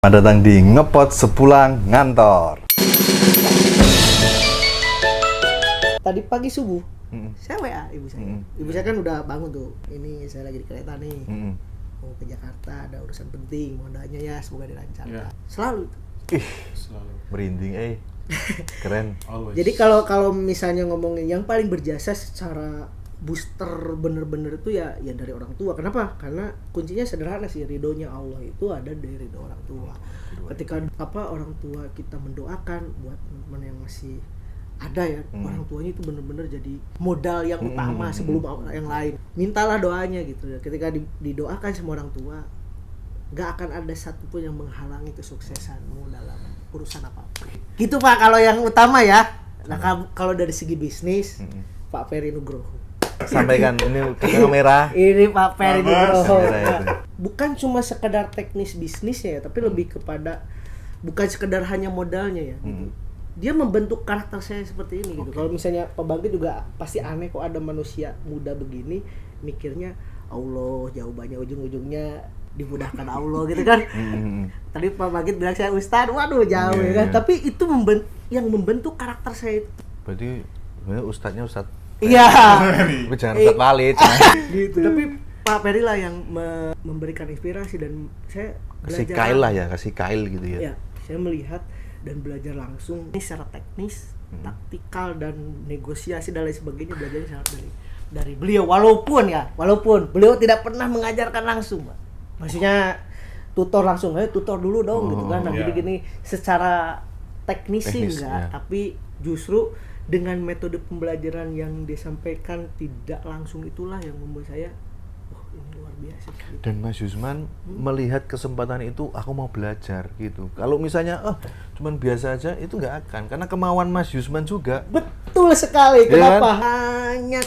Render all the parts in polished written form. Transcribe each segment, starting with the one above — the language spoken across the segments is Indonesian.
Selamat datang di Ngepot Sepulang Ngantor. Tadi pagi subuh, saya WA ibu saya. Ibu saya kan Mm. udah bangun tuh. Ini saya lagi di kereta nih, Mm. mau ke Jakarta, ada urusan penting. Mohon doanya ya, semoga dilancarkan. Ya. Selalu. Ih, Selalu. merinding, keren. Always. Jadi kalau misalnya ngomongin yang paling berjasa secara booster bener-bener itu ya dari orang tua. Kenapa? Karena kuncinya sederhana sih, ridhonya Allah itu ada dari ridho orang tua. Ketika orang tua kita mendoakan buat teman-teman yang masih ada ya, orang tuanya itu bener-bener jadi modal yang utama sebelum yang lain. Mintalah doanya gitu ya. Ketika didoakan sama orang tua, nggak akan ada satupun yang menghalangi kesuksesanmu dalam urusan apapun. Gitu Pak, kalau yang utama ya. Nah kalau dari segi bisnis, Pak Ferry Nugroho. Sampaikan ini ke kamera. Ini Pak Ferry Nugroho. Kamera itu. Bukan cuma sekedar teknis bisnisnya ya, tapi lebih kepada bukan sekedar hanya modalnya ya. Gitu. Dia membentuk karakter saya seperti ini gitu. Kalau misalnya Pak Bangkit juga pasti aneh kok ada manusia muda begini mikirnya Allah jawabannya ujung-ujungnya dimudahkan Allah gitu kan. Tadi Pak Bangkit bilang saya Ustadz, waduh jauh ya kan. Tapi itu yang membentuk karakter saya itu. Berarti sebenarnya ustadznya ustadz. Iya. Tapi jangan ustadz Walid. Gitu. Tapi Pak Ferry lah yang memberikan inspirasi dan saya Kasih belajar kail lah ya, kasih kail gitu ya. Ya, saya melihat dan belajar langsung ini secara teknis, taktikal dan negosiasi dan lain sebagainya belajarnya sangat dari beliau walaupun beliau tidak pernah mengajarkan langsung, Pak. Maksudnya tutor langsung, tutor dulu dong gitu kan. Nah, iya. gini secara teknis sih enggak, ya. tapi justru dengan metode pembelajaran yang disampaikan tidak langsung itulah yang membuat saya ini luar biasa gitu. Dan Mas Yusman melihat kesempatan itu, aku mau belajar gitu. Kalau misalnya cuman biasa aja itu nggak akan, karena kemauan Mas Yusman juga. Betul sekali. Iya Kenapa? kan? Banyak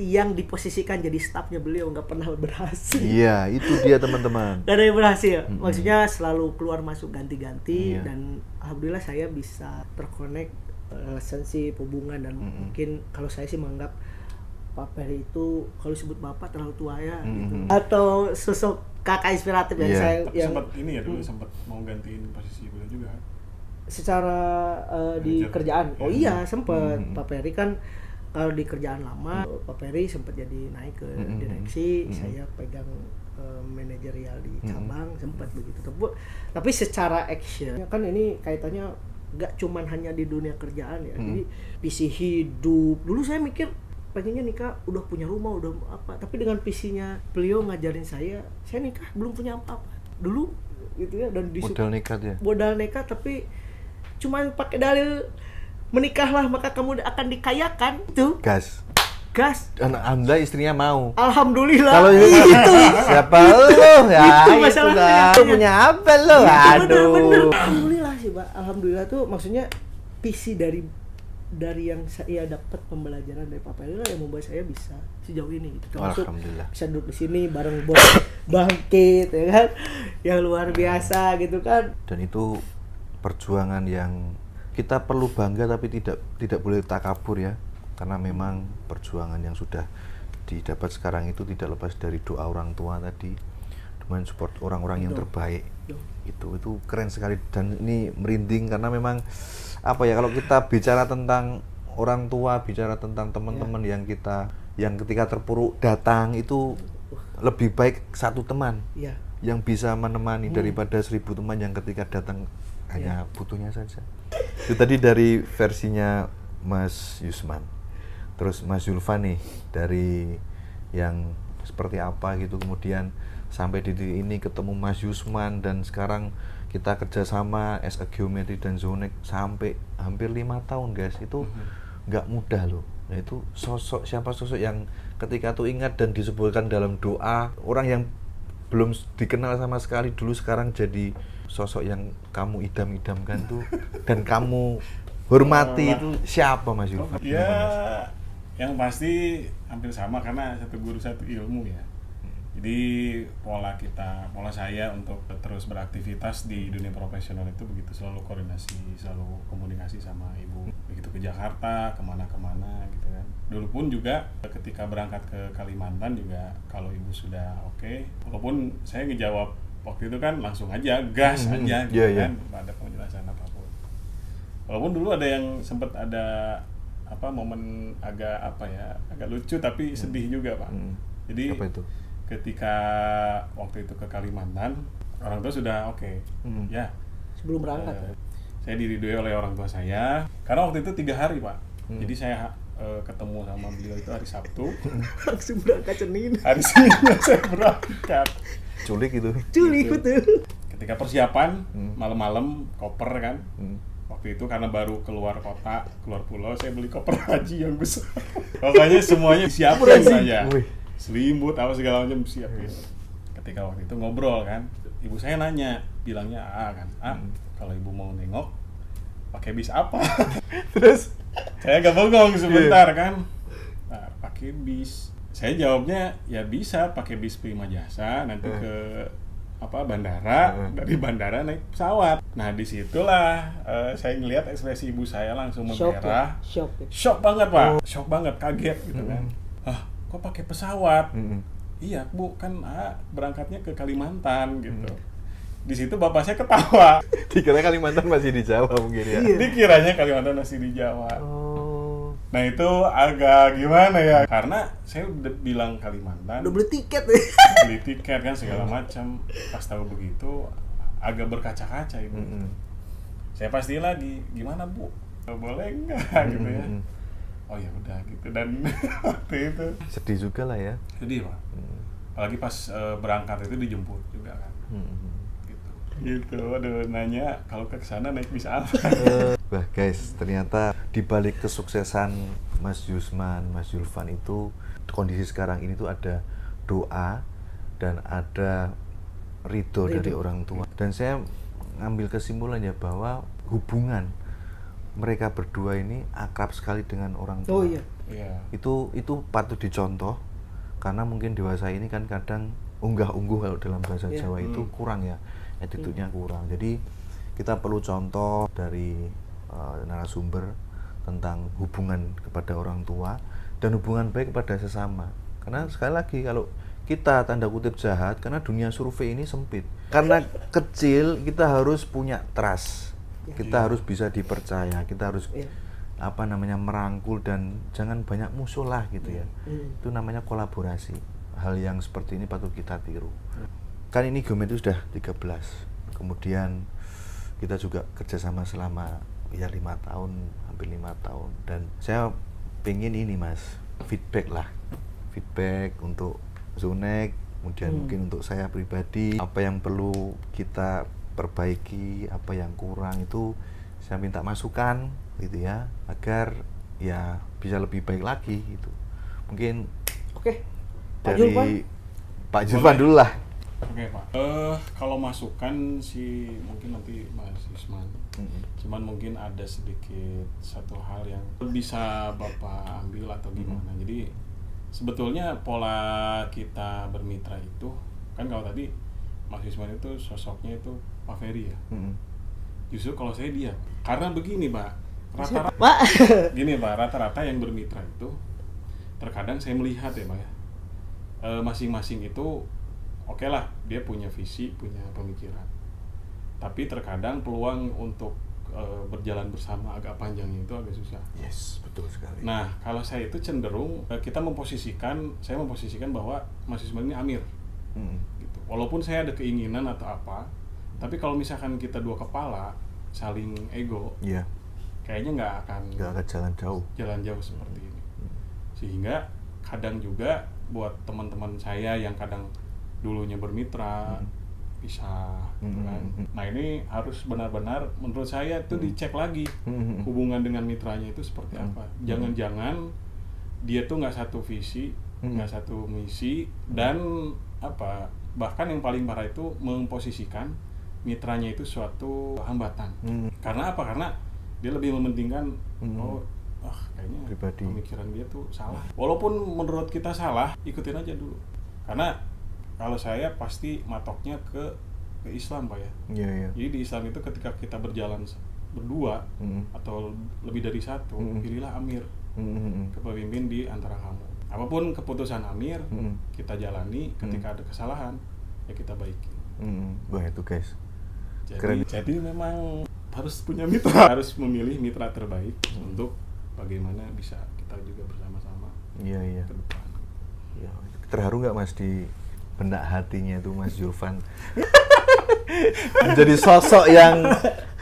yang diposisikan jadi stafnya beliau nggak pernah berhasil. Iya, itu dia teman-teman. Gak ada yang berhasil. Maksudnya selalu keluar masuk ganti-ganti. Iya. Dan alhamdulillah saya bisa terkonek relationship hubungan dan mungkin kalau saya sih menganggap Pak Ferry itu kalau disebut bapak terlalu tua ya gitu. Atau sosok kakak inspiratif yang Iya. saya Tapi yang sempat ini ya dulu sempat mau gantiin posisi beliau juga kan? secara di Manajer. kerjaan. Oh Iya. iya, sempat. Pak Ferry kan kalau di kerjaan lama, Pak Ferry sempat jadi naik ke direksi, saya pegang manajerial di cabang, sempat begitu. Tapi secara action kan ini kaitannya nggak cuman hanya di dunia kerjaan ya. Jadi visi hidup. Dulu saya mikir pengennya nikah udah punya rumah udah apa, tapi dengan visinya beliau ngajarin saya nikah belum punya apa-apa dulu gitu ya, dan Modal nekat ya. modal nekat tapi cuman pakai dalil menikahlah maka kamu akan dikayakan itu Gas. gas. Anda istrinya mau. Alhamdulillah. Kalau ini siapa lu? Ya, Itu masalahnya. Lu punya apa lu? Bener-bener. Aduh. Alhamdulillah sih, Pak. Alhamdulillah tuh maksudnya visi dari yang saya dapat pembelajaran dari Pak Ferry lah yang membuat saya bisa sejauh ini gitu. Termasuk Alhamdulillah. bisa duduk di sini bareng bos Bangkit ya kan. Yang luar biasa gitu kan. Dan itu perjuangan yang kita perlu bangga tapi tidak boleh takabur ya. Karena memang perjuangan yang sudah didapat sekarang itu tidak lepas dari doa orang tua tadi, dengan support orang-orang yang terbaik. Itu keren sekali dan ini merinding karena memang apa ya, kalau kita bicara tentang orang tua, bicara tentang teman-teman yang ketika terpuruk datang, itu lebih baik satu teman Iya. yang bisa menemani daripada 1000 teman yang ketika datang hanya butuhnya saja. Itu tadi dari versinya Mas Yusman. Terus Mas Zulfan nih, dari yang seperti apa gitu, kemudian sampai di titik ini ketemu Mas Yusman dan sekarang kita kerjasama as a geometri dan zonek sampai hampir 5 tahun guys. Itu nggak mudah loh. Nah, itu siapa sosok yang ketika tuh ingat dan disebutkan dalam doa, orang yang belum dikenal sama sekali dulu sekarang jadi sosok yang kamu idam-idamkan tuh dan kamu hormati itu siapa Mas Zulfan? Ya, yang pasti hampir sama karena satu guru satu ilmu ya. Jadi pola saya untuk terus beraktivitas di dunia profesional itu begitu, selalu koordinasi, selalu komunikasi sama ibu. Begitu ke Jakarta, kemana-kemana gitu kan. Dulu pun juga ketika berangkat ke Kalimantan juga kalau ibu sudah oke, walaupun saya ngejawab waktu itu kan langsung aja gas aja gitu Iya, iya. kan, tanpa ada penjelasan apapun. Walaupun dulu ada yang sempat ada momen agak lucu tapi sedih juga Pak. Jadi Apa itu? ketika waktu itu ke Kalimantan, orang tua sudah oke, ya Sebelum berangkat. saya diridoi oleh orang tua saya karena waktu itu 3 hari Pak. Jadi saya ketemu sama beliau itu hari Sabtu, Langsung berangkat Senin. hari Senin saya berangkat. Culik itu. Culik betul. Ketika persiapan malam-malam koper kan, Hmm. waktu itu karena baru keluar kota, keluar pulau, saya beli koper haji yang besar. Pokoknya semuanya siapin saja, Wih. selimut apa segala macam siapin. Ketika waktu itu ngobrol kan, ibu saya nanya, bilangnya kan, kalau ibu mau nengok pakai bis apa? Terus saya agak bengong sebentar kan, nah, pakai bis. Saya jawabnya ya bisa pakai bis Prima Jasa nanti ke bandara, dari bandara naik pesawat. Nah disitulah saya ngelihat ekspresi ibu saya langsung Shock memerah, ya? Shock ya? shock banget Pak, shock banget, kaget gitu kan. Kok pakai pesawat? Iya Bu, kan berangkatnya ke Kalimantan gitu. Di situ bapak saya ketawa. Dikira Kalimantan masih di Jawa mungkin ya. Dikiranya Kalimantan masih di Jawa. Oh. Nah itu agak gimana ya? Karena saya udah bilang Kalimantan, Udah beli tiket ya? beli tiket kan segala macam. Pas tahu begitu agak berkaca-kaca ibu. Saya pasti lagi, gimana Bu? Boleh nggak gitu ya? Oh ya udah gitu, dan waktu itu Sedih juga lah ya. sedih Pak. Apalagi pas berangkat itu dijemput juga kan. Gitu, aduh nanya kalau ke sana naik bis apa? Wah guys, ternyata di balik kesuksesan Mas Yusman, Mas Zulfan itu kondisi sekarang ini tuh ada doa dan ada ridho dari orang tua. Dan saya ngambil kesimpulannya bahwa hubungan mereka berdua ini akrab sekali dengan orang tua. Oh iya. Iya. Itu patut dicontoh karena mungkin dewasa ini kan kadang unggah-ungguh kalau dalam bahasa Iya. Jawa itu kurang ya, attitude-nya kurang. Jadi kita perlu contoh dari narasumber tentang hubungan kepada orang tua dan hubungan baik kepada sesama. Karena sekali lagi kalau kita tanda kutip jahat karena dunia survei ini sempit. Karena kecil kita harus punya trust. Kita harus bisa dipercaya, kita harus merangkul dan jangan banyak musuh lah gitu ya. Itu namanya kolaborasi. Hal yang seperti ini patut kita tiru. Kan ini Gourmet itu sudah 13. Kemudian kita juga kerjasama selama ya 5 tahun, hampir 5 tahun. Dan saya pengen ini Mas, feedback untuk Zonek, kemudian mungkin untuk saya pribadi, apa yang perlu kita perbaiki, apa yang kurang itu saya minta masukan gitu ya, agar ya bisa lebih baik lagi gitu. Mungkin Oke. Pak dari Zulfan? Pak Zulfan dulu lah. Oke Pak. Kalau masukan sih mungkin nanti Mas Isman. Cuman mungkin ada sedikit satu hal yang bisa Bapak ambil atau gimana. Jadi sebetulnya pola kita bermitra itu kan, kalau tadi Mas Isman itu sosoknya itu Pak Ferry ya. Justru kalau saya dia, karena begini Pak, rata-rata yang bermitra itu terkadang saya melihat ya Pak ya, masing-masing itu oke lah, dia punya visi, punya pemikiran, tapi terkadang peluang untuk berjalan bersama agak panjangnya itu agak susah. Yes, betul sekali. Nah, kalau saya itu cenderung saya memposisikan bahwa Mas Ismail ini amir. Gitu. Walaupun saya ada keinginan atau apa, tapi kalau misalkan kita dua kepala saling ego, Iya. kayaknya nggak akan jalan jauh seperti ini. Sehingga kadang juga buat teman-teman saya yang kadang dulunya bermitra pisah gitu kan. Nah ini harus benar-benar menurut saya itu dicek lagi hubungan dengan mitranya itu seperti apa. Jangan-jangan dia tuh nggak satu visi, nggak satu misi, dan bahkan yang paling parah itu memposisikan mitranya itu suatu hambatan. Karena apa? Karena dia lebih mementingkan kayaknya pribadi, pemikiran dia tuh salah. Walaupun menurut kita salah, ikutin aja dulu. Karena kalau saya pasti matoknya ke Islam Pak ya. Iya. Jadi di Islam itu ketika kita berjalan berdua atau lebih dari satu, pilihlah amir, kepemimpin di antara kamu. Apapun keputusan amir, kita jalani. Ketika ada kesalahan, ya kita baiki. Wah itu guys. Jadi, Keren. jadi memang harus punya mitra, harus memilih mitra terbaik untuk bagaimana bisa kita juga bersama-sama Iya. ke depan. Ya, terharu nggak Mas di benak hatinya itu Mas Zulfan? Menjadi sosok yang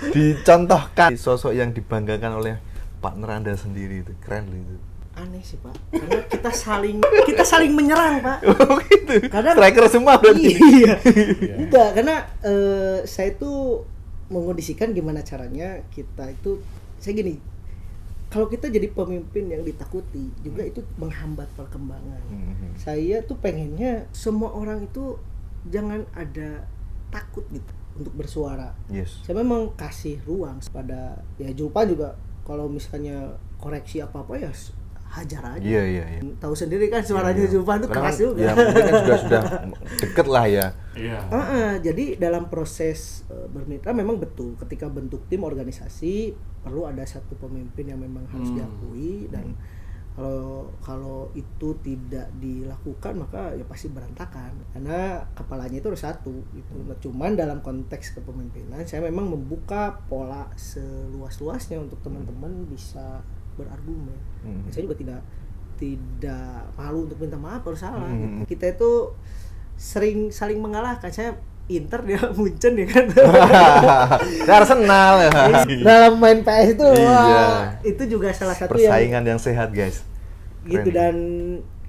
dicontohkan, sosok yang dibanggakan oleh partner Anda sendiri, itu keren loh itu. Aneh sih Pak, karena kita saling menyerang Pak. Oh gitu. Kadang- Striker semua berarti. Iya. Enggak, karena saya itu mengondisikan gimana caranya kita itu, saya gini, kalau kita jadi pemimpin yang ditakuti juga itu menghambat perkembangan. Saya tuh pengennya semua orang itu jangan ada takut gitu untuk bersuara. Yes. Saya memang kasih ruang pada ya Julpan juga, kalau misalnya koreksi apa-apa ya hajar aja. Iya. Tahu sendiri kan suaranya Iya. Julpan tuh Karena keras kan, juga. ya mungkin kan sudah deket lah ya. Iya. Jadi dalam proses bermitra memang betul ketika bentuk tim organisasi perlu ada satu pemimpin yang memang harus diakui, dan kalau itu tidak dilakukan maka ya pasti berantakan karena kepalanya itu harus satu gitu. Nah, cuman dalam konteks kepemimpinan saya memang membuka pola seluas-luasnya untuk teman-teman bisa berargumen. Saya juga tidak malu untuk minta maaf kalau salah gitu. Kita itu sering saling mengalahkan. Saya Inter, dia Munchen ya kan. Arsenal ya. Dalam main PS itu Iya. wah, itu juga salah satu yang Persaingan yang sehat guys. gitu. Keren. Dan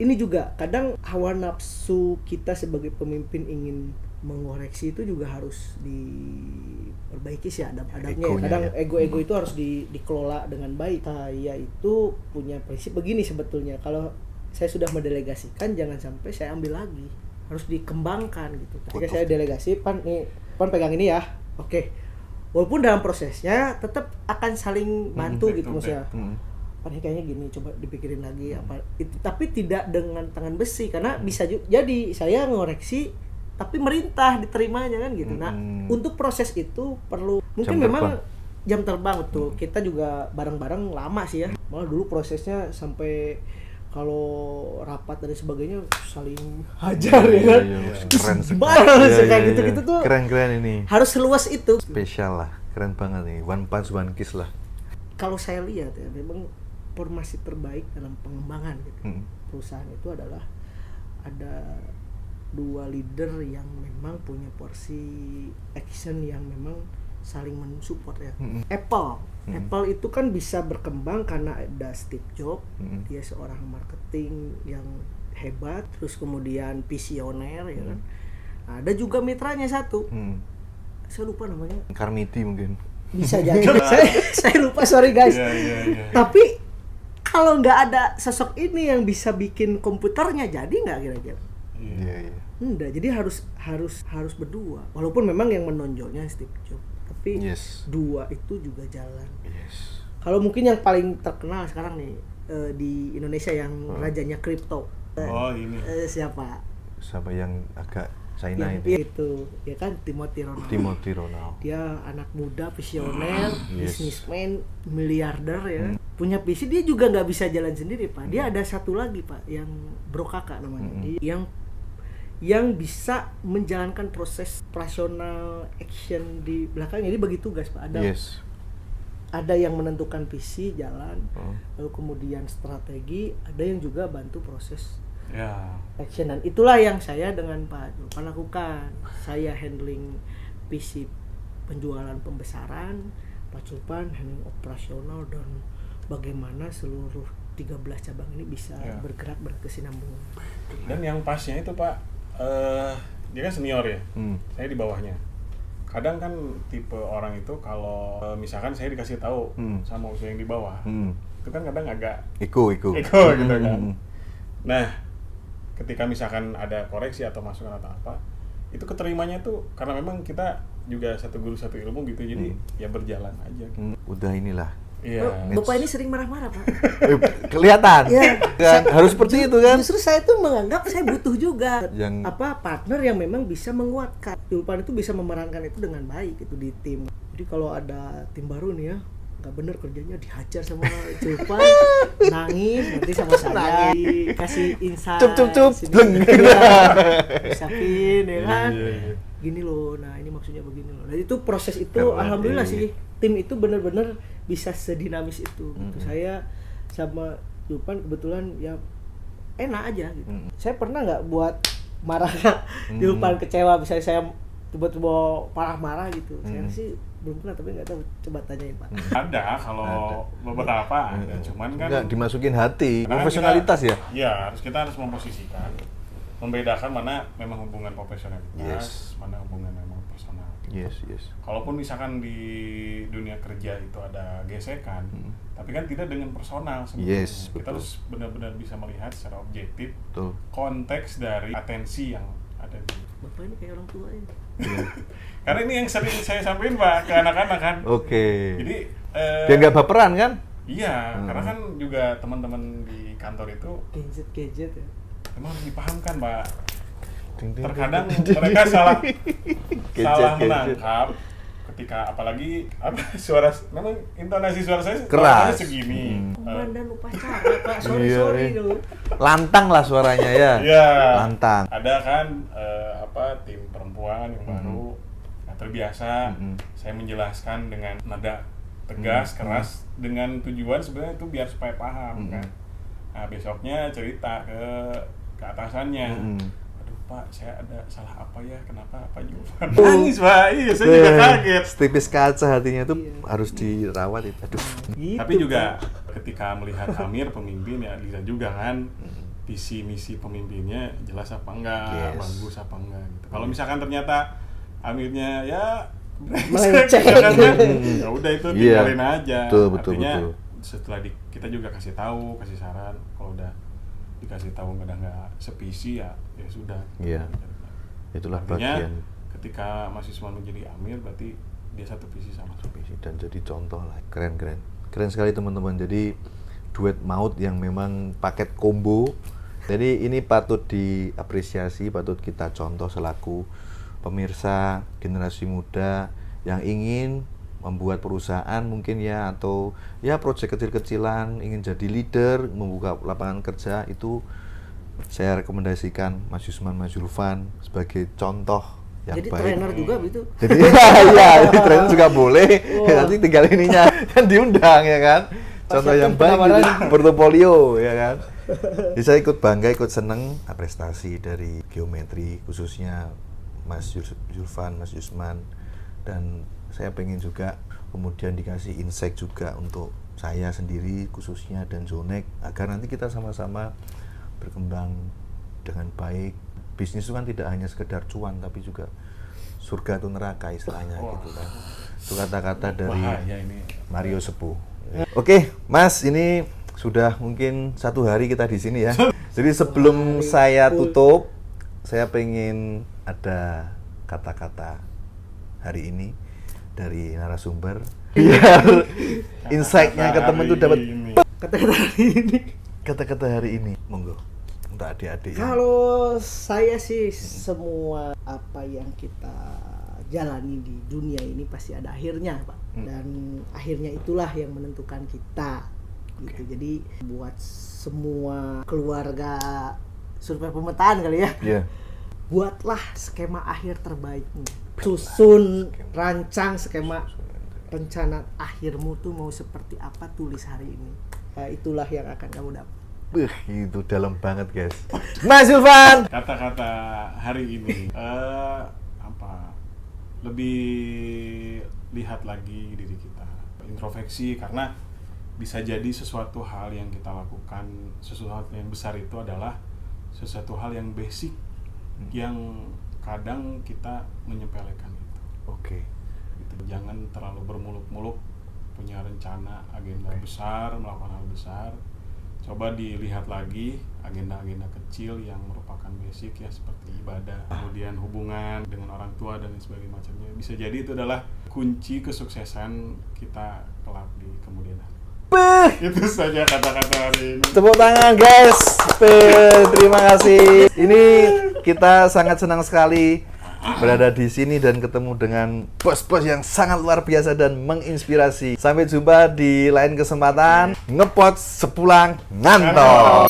ini juga kadang hawa nafsu kita sebagai pemimpin ingin mengoreksi itu juga harus diperbaiki sih adab-adabnya. Egonya Kadang ya. ego-ego itu harus dikelola dengan baik. Saya itu punya prinsip begini sebetulnya, kalau saya sudah mendelegasikan jangan sampai saya ambil lagi, harus dikembangkan gitu. Ketika saya delegasi, Pan pegang ini ya, oke. Walaupun dalam prosesnya tetap akan saling bantu gitu maksudnya. Pan kayaknya gini, coba dipikirin lagi apa itu, tapi tidak dengan tangan besi karena bisa jadi saya ngoreksi tapi merintah diterimanya kan gitu. Nah, untuk proses itu perlu mungkin Jam memang terbang. jam terbang betul. Kita juga bareng-bareng lama sih ya. Malah dulu prosesnya sampai kalau rapat dan sebagainya saling hajar ya kan. Keren Gimana sih kayak gitu-gitu tuh. Keren ini. Harus seluas itu. Spesial lah, keren banget nih. One punch one kiss lah. Kalau saya lihat ya memang formasi terbaik dalam pengembangan gitu. Perusahaan itu adalah ada dua leader yang memang punya porsi action yang memang saling mensupport ya. Apple itu kan bisa berkembang karena ada Steve Jobs, dia seorang marketing yang hebat, terus kemudian visioner ya kan. Ada juga mitranya satu, saya lupa namanya. Carmiti mungkin. Bisa jadi. saya lupa, sorry guys. Iya. Tapi kalau nggak ada sosok ini yang bisa bikin komputernya jadi nggak kira-kira? Iya. Enggak, jadi harus berdua. Walaupun memang yang menonjolnya Steve Jobs, tapi dua itu juga jalan. Kalau mungkin yang paling terkenal sekarang nih di Indonesia yang rajanya kripto. Ini. Siapa? Siapa yang agak China itu ya kan, Timothy Ronald. Dia anak muda, visioner, bisnismen, miliarder ya. Punya visi, dia juga nggak bisa jalan sendiri Pak. Dia ada satu lagi Pak yang Bro Kakak namanya. Yang bisa menjalankan proses operasional action di belakang. Jadi bagi tugas Pak. Ada yang menentukan visi jalan, lalu kemudian strategi, ada yang juga bantu proses action. Dan itulah yang saya dengan Pak Julpan lakukan. Saya handling visi penjualan pembesaran, Pak Julpan handling operasional, dan bagaimana seluruh 13 cabang ini bisa bergerak berkesinambungan. Dan yang pasnya itu Pak, dia kan senior ya, saya di bawahnya. Kadang kan tipe orang itu kalau misalkan saya dikasih tahu sama usia yang di bawah, itu kan kadang agak Iko gitu kan. Nah, ketika misalkan ada koreksi atau masukan atau apa, itu keterimanya tuh karena memang kita juga satu guru satu ilmu gitu, jadi ya berjalan aja gitu. Udah inilah. Iya. Bapak ini sering marah-marah Pak. Kelihatan. Iya. Kan? Harus seperti itu kan. Justru saya tuh menganggap saya butuh juga Yang- partner yang memang bisa menguatkan. Julpan itu bisa memerankan itu dengan baik itu di tim. Jadi kalau ada tim baru nih ya, nggak bener kerjanya dihajar sama Julpan, nangis nanti sama saya dikasih insight, Cup, bleng. Sapin ya kan. gini loh, nah ini maksudnya begini loh. Nah itu proses itu Keren, alhamdulillah iya. sih tim itu benar-benar bisa sedinamis itu gitu. Saya sama Julfan kebetulan ya enak aja gitu. Saya pernah nggak buat marah Julfan kecewa, misalnya saya tiba-tiba marah-marah gitu. Saya sih belum pernah, tapi nggak tahu, coba tanyain Pak. Ada kalau beberapa ada, cuman kan Enggak dimasukin hati, karena profesionalitas kita, ya. Iya, kita harus memposisikan, membedakan mana memang hubungan profesionalitas, Yes. mana hubungan memang personal. Yes. Kalaupun misalkan di dunia kerja itu ada gesekan, tapi kan tidak dengan personal sebenarnya. Yes, Kita betul. harus benar-benar bisa melihat secara objektif Betul. konteks dari atensi yang ada di. Bapak ini kayak orang tua ya. Karena ini yang sering saya sampaikan Pak ke anak-anak kan. Oke. Jadi Biar nggak baperan kan? iya, karena kan juga teman-teman di kantor itu Gadget ya. emang harus dipahamkan Pak. Ding, ding, Terkadang ding, ding, mereka salah Gadget. menangkap ketika apalagi suara, memang intonasi suara saya Keras. segini. Komandan upacara Pak, sorry Iya. dulu. Lantang lah suaranya ya. Iya. Lantang. Ada kan tim perempuan yang baru nggak terbiasa. Saya menjelaskan dengan nada tegas, keras, dengan tujuan sebenarnya itu biar supaya paham kan. Nah besoknya cerita ke atasannya. Aduh Pak, saya ada salah apa ya? Kenapa Pak Julfan nangis Pak? Iya, saya juga kaget. Setipis kaca hatinya tuh harus dirawat itu. Aduh. Gitu, Tapi juga ketika melihat Amir pemimpin ya lihat juga kan visi misi pemimpinnya jelas apa enggak, Yes. bagus apa enggak gitu. Kalau misalkan ternyata Amirnya ya Melenceng. ya udah itu Iya. tinggalin aja. Betul. Artinya setelah kita juga kasih tahu, kasih saran, kalau udah dikasih tahu nggak sevisi ya sudah. Iya. Itulah Artinya bagian ketika Mas Yusman menjadi Amir berarti dia satu visi sama visi dan jadi contoh lah. Keren sekali teman-teman. Jadi duet maut yang memang paket combo. Jadi ini patut diapresiasi, patut kita contoh selaku pemirsa generasi muda yang ingin membuat perusahaan mungkin ya, atau ya proyek kecil-kecilan, ingin jadi leader, membuka lapangan kerja, itu saya rekomendasikan Mas Yusman, Mas Julfan sebagai contoh yang Jadi baik. trainer juga gitu. Jadi iya, jadi trainer juga boleh. Nanti tinggal ininya kan diundang ya kan. Contoh yang baik penawaran. gitu, portofolio ya kan. Jadi saya ikut bangga, ikut seneng prestasi dari geometri khususnya Mas Julfan, Mas Yusman, dan saya pengen juga kemudian dikasih insight juga untuk saya sendiri khususnya dan Zonek agar nanti kita sama-sama berkembang dengan baik. Bisnis itu kan tidak hanya sekedar cuan tapi juga surga atau neraka istilahnya gitu kan. Itu kata-kata dari bahaya ini. Mario Sepuh. Oke, Mas, ini sudah mungkin 1 hari kita di sini ya. Jadi sebelum saya tutup, saya pengen ada kata-kata hari ini dari narasumber biar insight-nya ke temen itu dapat Kata-kata hari ini. kata-kata hari ini. Monggo untuk adik-adik. Kalau saya sih semua apa yang kita jalani di dunia ini pasti ada akhirnya Pak, dan akhirnya itulah yang menentukan kita gitu. Jadi buat semua keluarga survei pemetaan kali ya, Iya. buatlah skema akhir terbaikmu, susun, rancang skema rencana akhirmu tuh mau seperti apa, tulis hari ini. Itulah yang akan kamu dapat. Itu dalam banget, guys. Mas Julfan. Kata-kata hari ini lebih lihat lagi diri kita, introspeksi, karena bisa jadi sesuatu hal yang kita lakukan, sesuatu hal yang besar itu adalah sesuatu hal yang basic yang kadang kita menyepelekan itu. Oke. Gitu. Jangan terlalu bermuluk-muluk punya rencana agenda besar, melakukan hal besar. Coba dilihat lagi agenda-agenda kecil yang merupakan basic ya, seperti ibadah, kemudian hubungan dengan orang tua dan sebagainya macamnya. Bisa jadi itu adalah kunci kesuksesan kita kelak di kemudian hari. Itu saja kata-kata hari ini. Tepuk tangan, guys. Terima kasih. Ini kita sangat senang sekali berada di sini dan ketemu dengan bos-bos yang sangat luar biasa dan menginspirasi. Sampai jumpa di lain kesempatan. Ngepot sepulang ngantor.